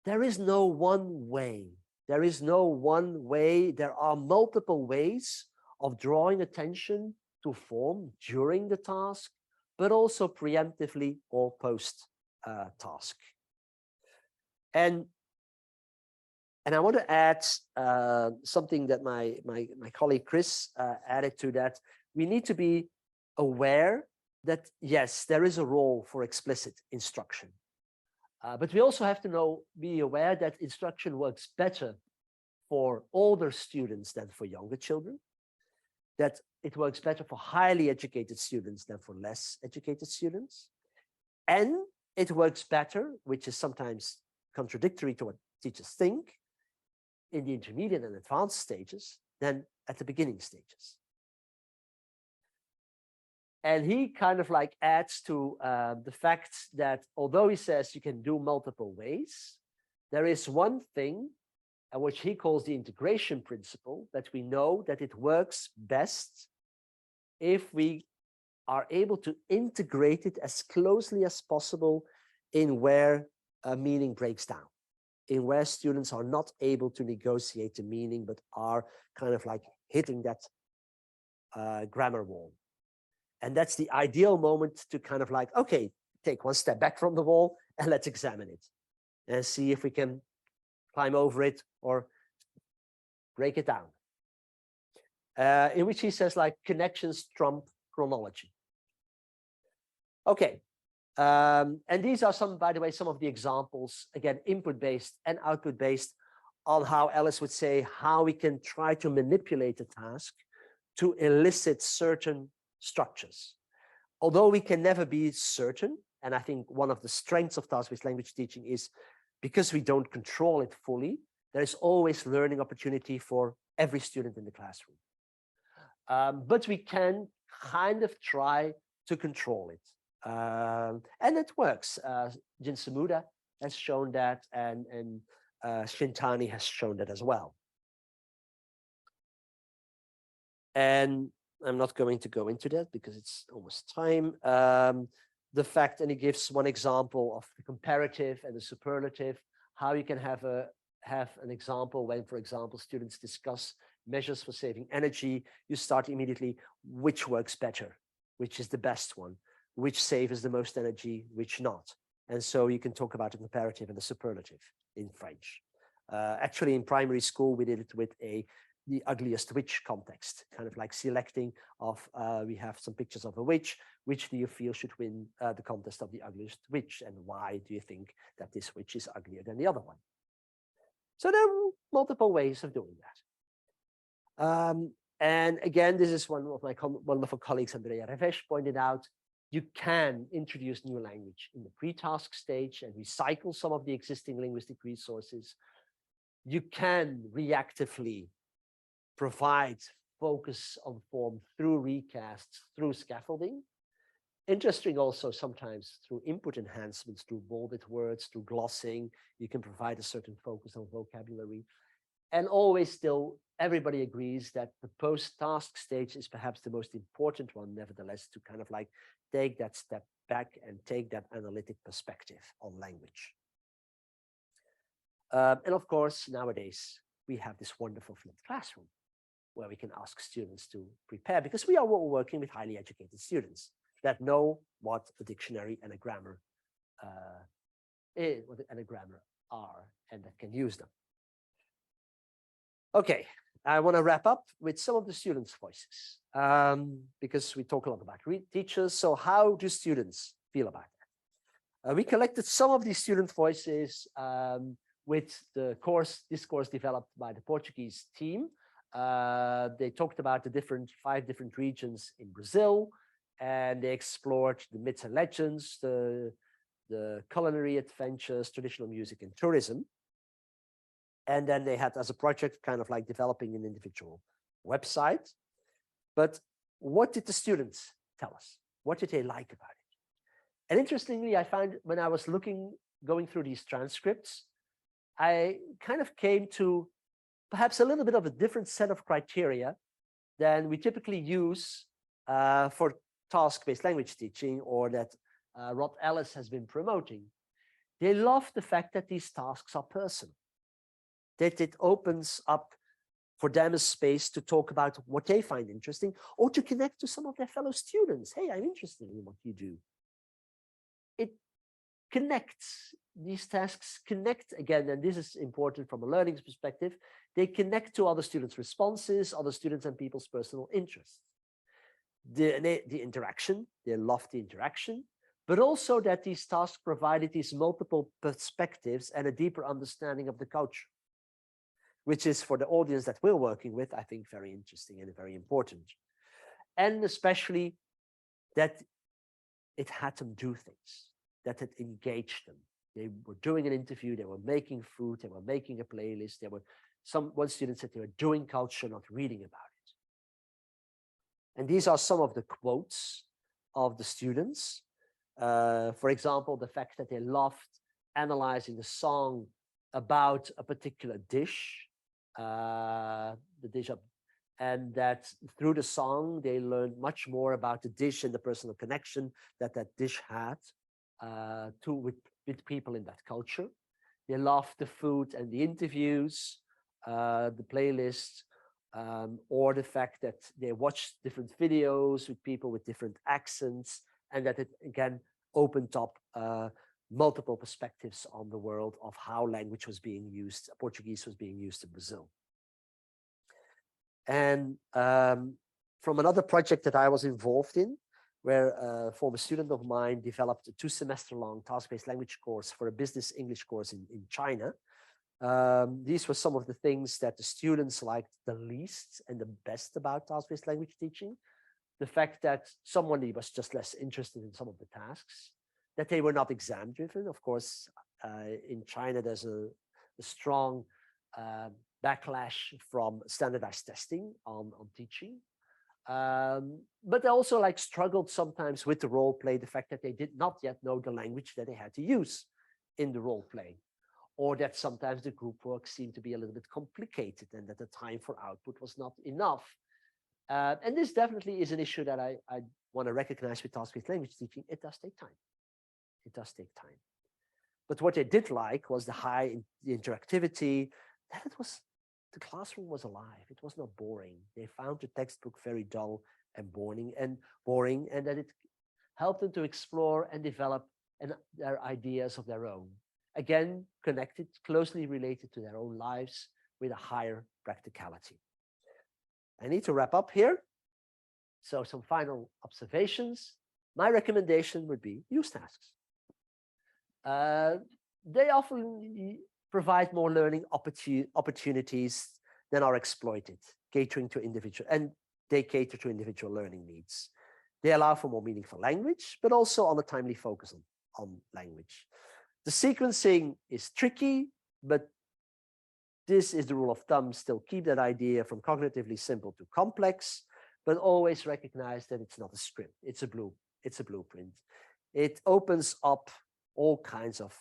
S2: there is no one way. There is no one way. There are multiple ways of drawing attention to form during the task, but also preemptively or post task. And I want to add something that my colleague Kris added to that. We need to be aware that, yes, there is a role for explicit instruction. But we also have to be aware that instruction works better for older students than for younger children, that it works better for highly educated students than for less educated students. And it works better, which is sometimes contradictory to what teachers think, in the intermediate and advanced stages than at the beginning stages. And he kind of like adds to the fact that although he says you can do multiple ways, there is one thing which he calls the integration principle, that we know that it works best if we are able to integrate it as closely as possible in where a meaning breaks down, in where students are not able to negotiate the meaning, but are kind of like hitting that grammar wall. And that's the ideal moment to kind of like, okay, take one step back from the wall and let's examine it and see if we can climb over it or break it down. In which he says like connections trump chronology. Okay. And these are some, by the way, some of the examples, again, input-based and output-based, on how Ellis would say how we can try to manipulate a task to elicit certain structures. Although we can never be certain, and I think one of the strengths of task-based language teaching is because we don't control it fully, there is always learning opportunity for every student in the classroom. But we can kind of try to control it. And it works. Jin Samuda has shown that, and Shintani has shown that as well. And I'm not going to go into that because it's almost time. The fact, and he gives one example of the comparative and the superlative, how you can have an example when, for example, students discuss measures for saving energy. You start immediately, which works better, which is the best one, which saves the most energy, which not. And so you can talk about the comparative and the superlative in French. Actually, in primary school, we did it with the ugliest witch context, kind of like selecting of, we have some pictures of a witch. Which do you feel should win the contest of the ugliest witch? And why do you think that this witch is uglier than the other one? So there are multiple ways of doing that. And again, this is one of my wonderful colleagues, Andrea Revesh, pointed out. You can introduce new language in the pre-task stage and recycle some of the existing linguistic resources. You can reactively provide focus on form through recasts, through scaffolding. Interesting also sometimes through input enhancements, through bolded words, through glossing. You can provide a certain focus on vocabulary. And always still, everybody agrees that the post-task stage is perhaps the most important one, nevertheless, to kind of like take that step back and take that analytic perspective on language. And of course, nowadays, we have this wonderful flipped classroom where we can ask students to prepare, because we are working with highly educated students that know what a dictionary and a grammar is, what and a grammar are, and that can use them. Okay, I want to wrap up with some of the students' voices, because we talk a lot about teachers. So how do students feel about that? We collected some of these student voices with the this course developed by the Portuguese team. They talked about the 5 different regions in Brazil, and they explored the myths and legends, the culinary adventures, traditional music, and tourism. And then they had, as a project, kind of like developing an individual website. But what did the students tell us? What did they like about it? And interestingly, I found when I was going through these transcripts, I kind of came to perhaps a little bit of a different set of criteria than we typically use for task-based language teaching, or that Rod Ellis has been promoting. They love the fact that these tasks are personal, that it opens up for them a space to talk about what they find interesting, or to connect to some of their fellow students. Hey, I'm interested in what you do. It connects, these tasks connect again, and this is important from a learning perspective. They connect to other students' responses, other students and people's personal interests. The interaction, they love the interaction, but also that these tasks provided these multiple perspectives and a deeper understanding of the culture, which is, for the audience that we're working with, I think very interesting and very important. And especially that it had them do things, that it engaged them. They were doing an interview, they were making food, they were making a playlist, one student said they were doing culture, not reading about it. And these are some of the quotes of the students. For example, the fact that they loved analyzing the song about a particular dish, and that through the song they learned much more about the dish and the personal connection that dish had with people in that culture. They loved the food and the interviews, the playlist, or the fact that they watched different videos with people with different accents, and that it again opened up multiple perspectives on the world of how language was being used, Portuguese was being used in Brazil. And from another project that I was involved in, where a former student of mine developed a 2-semester-long task-based language course for a business English course in China. These were some of the things that the students liked the least and the best about task-based language teaching. The fact that somebody was just less interested in some of the tasks, that they were not exam driven. Of course, in China, there's a strong backlash from standardized testing on teaching. But they also struggled sometimes with the role play, the fact that they did not yet know the language that they had to use in the role play, or that sometimes the group work seemed to be a little bit complicated and that the time for output was not enough. And this definitely is an issue that I want to recognize with task-based language teaching. It does take time. It does take time. But what they did like was the interactivity, that the classroom was alive. It was not boring. They found the textbook very dull and boring, and that it helped them to explore and develop their ideas of their own. Again, connected, closely related to their own lives with a higher practicality. I need to wrap up here. So some final observations. My recommendation would be use tasks. They often provide more learning opportunities than are exploited, catering to individual, and they cater to individual learning needs. They allow for more meaningful language, but also on a timely focus on language. The sequencing is tricky, but this is the rule of thumb. Still keep that idea from cognitively simple to complex, but always recognize that it's not a script. It's a blueprint. It opens up all kinds of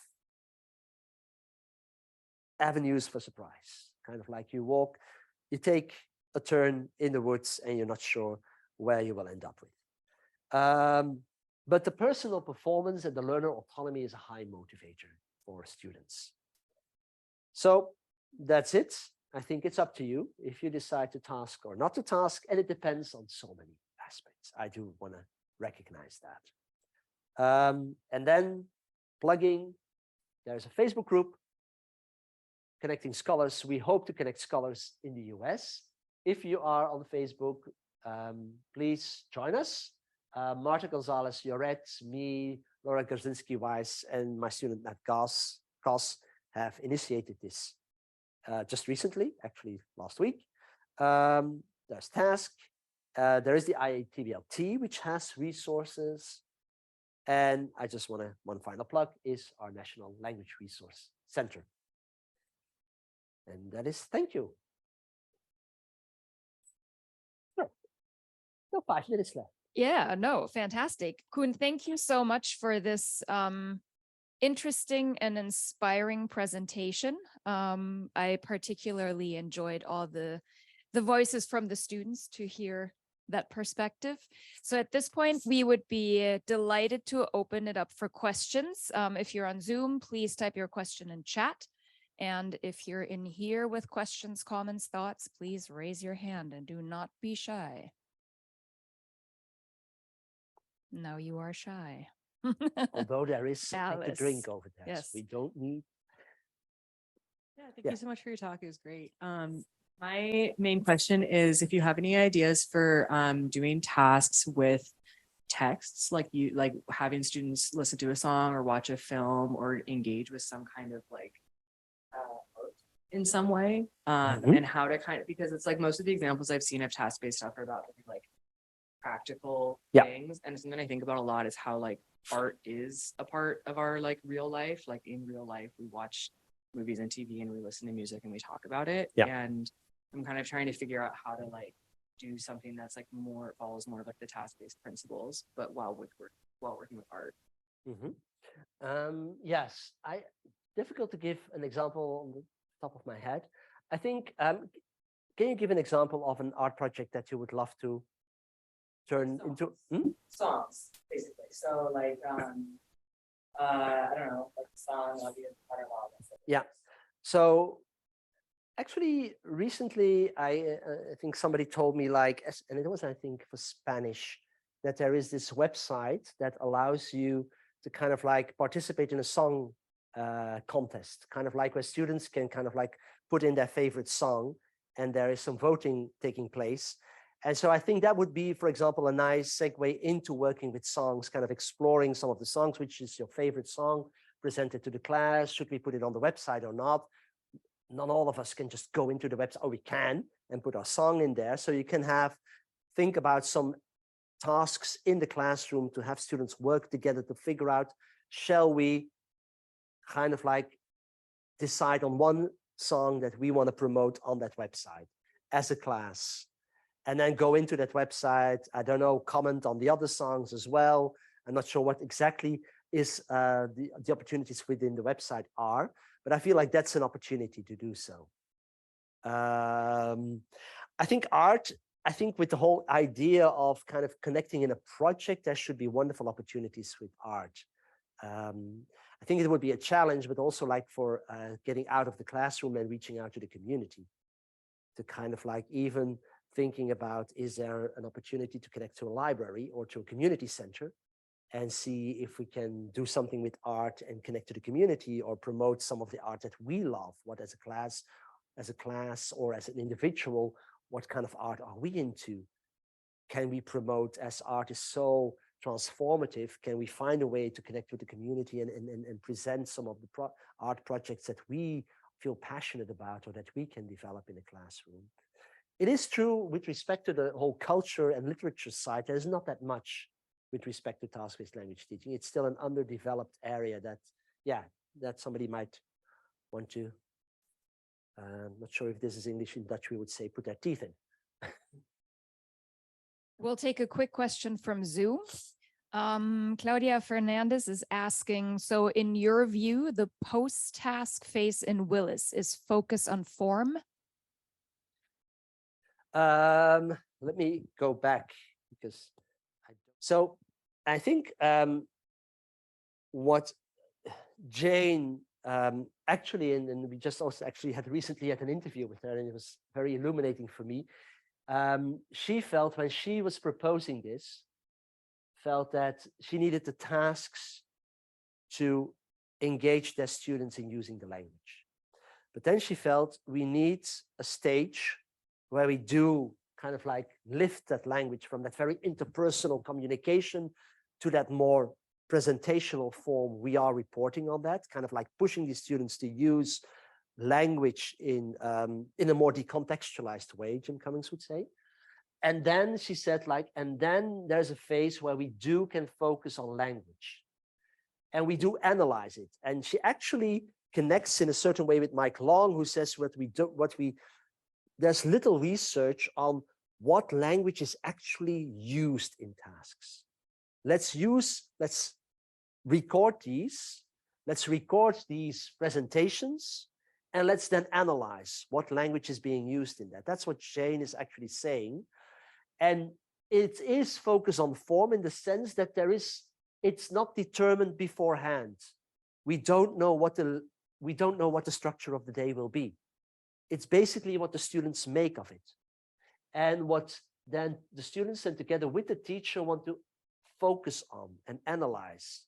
S2: avenues for surprise. Kind of like you take a turn in the woods and you're not sure where you will end up with. But the personal performance and the learner autonomy is a high motivator for students. So that's it. I think it's up to you if you decide to task or not to task, and it depends on so many aspects. I do want to recognize that. And then plugging, there's a Facebook group, Connecting Scholars. We hope to connect scholars in the US. If you are on Facebook, please join us. Marta Gonzalez, Joret, me, Laura Garzinski-Weiss, and my student Matt Goss have initiated this just recently, actually last week. There's Task. There is the IATBLT, which has resources. And I just want to, one final plug is our National Language Resource Center. And that is, thank you. Sure. No, 5 minutes left.
S1: Yeah, no, fantastic. Koen, thank you so much for this interesting and inspiring presentation. I particularly enjoyed all the voices from the students to hear that perspective. So at this point, we would be delighted to open it up for questions. If you're on Zoom, please type your question in chat. And if you're in here with questions, comments, thoughts, please raise your hand and do not be shy. Now you are shy.
S2: Although there is something to drink over there.
S1: Yes.
S2: So we don't need.
S3: Yeah, thank you so much for your talk. It was great. My main question is if you have any ideas for doing tasks with texts, like having students listen to a song or watch a film or engage with some kind of like art in some way, and how to kind of, because it's like most of the examples I've seen of task-based stuff are about like practical things, and something I think about a lot is how like art is a part of our like real life. Like in real life, we watch movies and TV and we listen to music and we talk about it. And I'm kind of trying to figure out how to like do something that's like more follows more of like the task-based principles, but while working with art.
S2: Yes, difficult to give an example on the top of my head. I think can you give an example of an art project that you would love to turn into
S3: songs, basically? So like I don't know, like the song of the
S2: yeah. So actually, recently, I think somebody told me like, and it was, I think, for Spanish, that there is this website that allows you to kind of like participate in a song contest, kind of like where students can kind of like put in their favorite song, and there is some voting taking place. And so I think that would be, for example, a nice segue into working with songs, kind of exploring some of the songs, which is your favorite song, presented to the class. Should we put it on the website or not? Not all of us can just go into the website, or we can, and put our song in there. So you can think about some tasks in the classroom to have students work together to figure out, shall we kind of like decide on one song that we want to promote on that website as a class, and then go into that website, I don't know, comment on the other songs as well. I'm not sure what exactly is the opportunities within the website are, but I feel like that's an opportunity to do so. I think art, I think with the whole idea of kind of connecting in a project, there should be wonderful opportunities with art. I think it would be a challenge, but also like for getting out of the classroom and reaching out to the community, to kind of like even thinking about, is there an opportunity to connect to a library or to a community center and see if we can do something with art and connect to the community, or promote some of the art that we love. What as a class or as an individual, what kind of art are we into? Can we promote, as art is so transformative, can we find a way to connect with the community and present some of the art projects that we feel passionate about or that we can develop in a classroom? It is true with respect to the whole culture and literature side, there's not that much with respect to task-based language teaching. It's still an underdeveloped area that, that somebody might want to, not sure if this is English. In Dutch, we would say put their teeth in.
S1: We'll take a quick question from Zoom. Claudia Fernandez is asking, so in your view, the post-task phase in Willis is focus on form?
S2: Let me go back, because I think what Jane actually, and we just also actually recently had an interview with her, and it was very illuminating for me. She felt when she was proposing this, felt that she needed the tasks to engage their students in using the language. But then she felt we need a stage where we do kind of like lift that language from that very interpersonal communication to that more presentational form. We are reporting on that, kind of like pushing the students to use language in a more decontextualized way, Jim Cummings would say. And then she said, like, and then there's a phase where we can focus on language and we do analyze it. And she actually connects in a certain way with Mike Long, who says there's little research on what language is actually used in tasks. Let's record these presentations, and let's then analyze what language is being used in that. That's what Jane is actually saying. And it is focused on form in the sense that it's not determined beforehand. We don't know what the structure of the day will be. It's basically what the students make of it. And what then the students then together with the teacher want to focus on and analyze,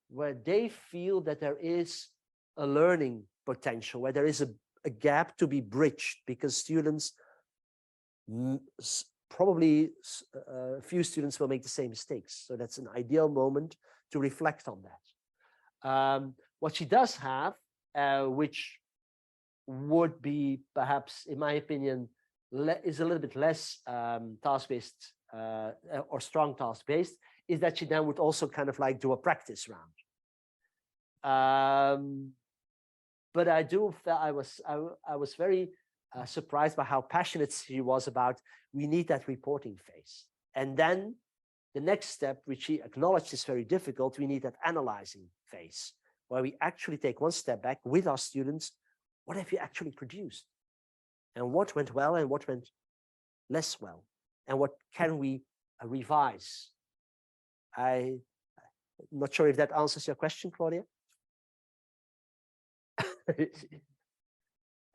S2: where they feel that there is a learning potential, where there is a gap to be bridged, because students, probably a few students will make the same mistakes. So that's an ideal moment to reflect on that. What she does have, which would be perhaps, in my opinion, is a little bit less task-based or strong task-based, is that she then would also kind of like do a practice round. But I was very surprised by how passionate she was about, we need that reporting phase. And then the next step, which she acknowledged is very difficult, we need that analyzing phase, where we actually take one step back with our students. What have you actually produced? And what went well and what went less well? And what can we revise? I'm not sure if that answers your question, Claudia.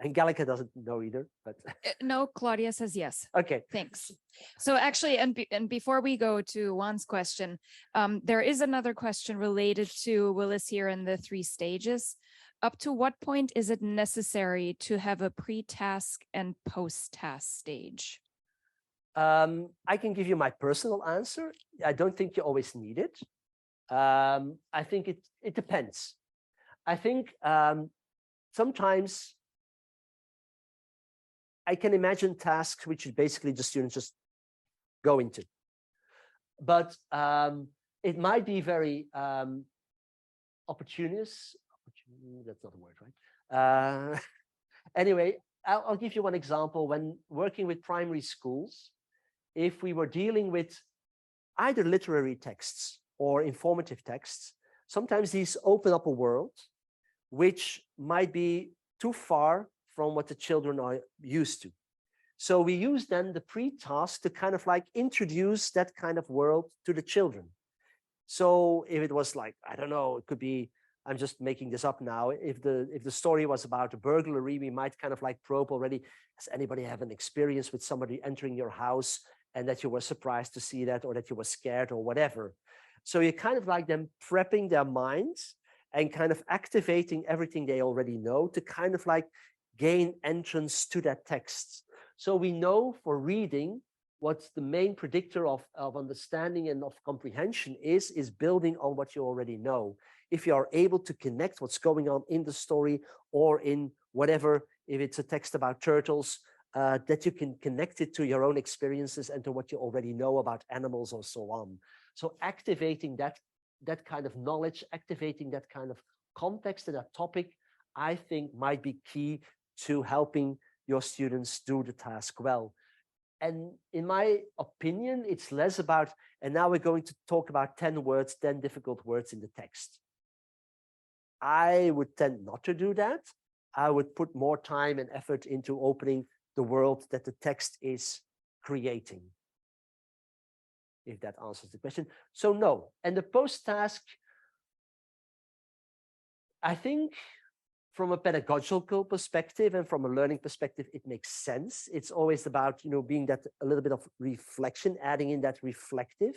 S2: Angelica doesn't know either, but
S1: no, Claudia says yes.
S2: Okay,
S1: thanks. So actually, and before we go to Juan's question, there is another question related to Willis here in the 3 stages. Up to what point is it necessary to have a pre-task and post-task stage?
S2: I can give you my personal answer. I don't think you always need it. I think it depends. I think sometimes I can imagine tasks which is basically the students just go into. But it might be very opportunist. That's not a word, right? Anyway, I'll give you one example. When working with primary schools, if we were dealing with either literary texts or informative texts, sometimes these open up a world which might be too far from what the children are used to. So we use then the pre-task to kind of like introduce that kind of world to the children. So if it was like, I don't know, it could be, I'm just making this up now. If the story was about a burglary, we might kind of like probe already, has anybody have an experience with somebody entering your house and that you were surprised to see that, or that you were scared or whatever. So you kind of like them prepping their minds and kind of activating everything they already know to kind of like gain entrance to that text. So we know for reading what's the main predictor of understanding and of comprehension is building on what you already know. If you are able to connect what's going on in the story or in whatever, if it's a text about turtles, that you can connect it to your own experiences and to what you already know about animals or so on. So activating that kind of knowledge, activating that kind of context and that topic, I think might be key to helping your students do the task well. And in my opinion, it's less about, and now we're going to talk about 10 words, 10 difficult words in the text. I would tend not to do that. I would put more time and effort into opening the world that the text is creating, if that answers the question. So no, and the post-task, I think from a pedagogical perspective and from a learning perspective, it makes sense. It's always about, being that a little bit of reflection, adding in that reflective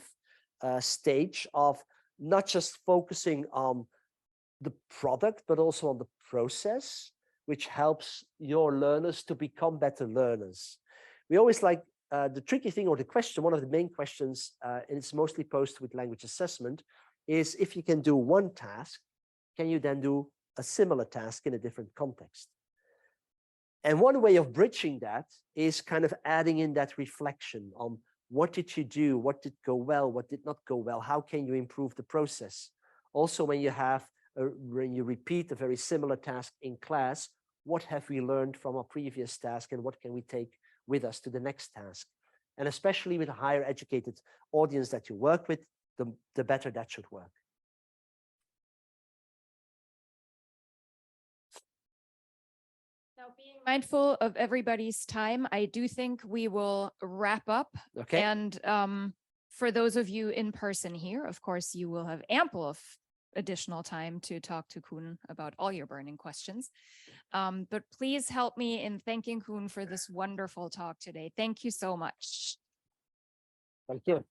S2: stage of not just focusing on the product, but also on the process, which helps your learners to become better learners. We always like the tricky thing, or the question, one of the main questions, and it's mostly posed with language assessment, is if you can do one task, can you then do a similar task in a different context? And one way of bridging that is kind of adding in that reflection on what did you do, what did go well, what did not go well, how can you improve the process? Also, when you repeat a very similar task in class, what have we learned from our previous task and what can we take with us to the next task? And especially with a higher educated audience that you work with, the better that should work.
S1: Now, being mindful of everybody's time, I do think we will wrap up.
S2: Okay.
S1: And for those of you in person here, of course, you will have ample of additional time to talk to Koen about all your burning questions. But please help me in thanking Koen for this wonderful talk today. Thank you so much.
S2: Thank you.